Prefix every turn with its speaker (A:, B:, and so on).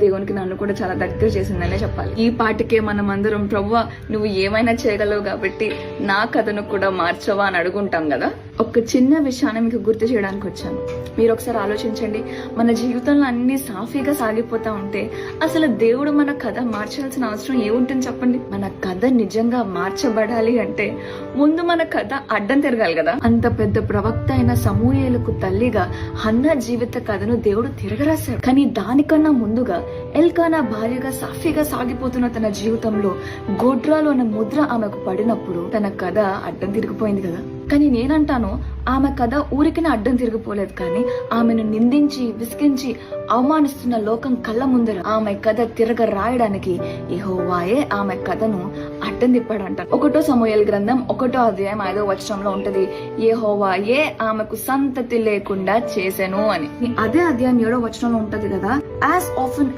A: దేవునికి నన్ను కూడా చాలా దగ్గర చేసిందనే చెప్పాలి. ఈ పాటికే మనం అందరం ప్రభువా నువ్వు ఏమైనా చేయగలవు కాబట్టి నా కథను కూడా మార్చవా అని అడుగుంటాం కదా. ఒక చిన్న విషయాన్ని మీకు గుర్తు చేయడానికి వచ్చాను. మీరు ఒకసారి ఆలోచించండి, మన జీవితంలో అన్ని సాఫీగా సాగిపోతా ఉంటే అసలు దేవుడు మన కథ మార్చాల్సిన అవసరం ఏముంటుంది చెప్పండి. మన కథ నిజంగా మార్చబడాలి అంటే ముందు మన కథ అడ్డం తిరగాలి కదా. అంత పెద్ద ప్రవక్త అయిన సమూయేలుకు తల్లిగా హన్నా జీవిత కథను దేవుడు తిరగరాశాడు. కానీ దానికన్నా ముందుగా ఎల్కానా భార్యగా సాఫీగా సాగిపోతున్న తన జీవితంలో గోడ్రాలు అనే ముద్ర ఆమెకు పడినప్పుడు తన కథ అడ్డం తిరిగిపోయింది కదా. కానీ నేనంటాను, ఆమె కథ ఊరికినే అడ్డం తిరిగిపోలేదు, కానీ ఆమెను నిందించి విసిగించి అవమానిస్తున్న లోకం కళ్ళ ముందర ఆమె కథ తిరగ రాయడానికి యెహోవాయే ఆమె కథను అడ్డం తిప్పాడంట. 1 సమూయేలు గ్రంథం 1వ అధ్యాయం 5వ వచనంలో ఉంటది, యెహోవాయే ఆమెకు సంతతి లేకుండా చేసెను అని. అదే అధ్యాయం 7వ వచనంలో ఉంటది కదా, యాజ్ ఆఫెన్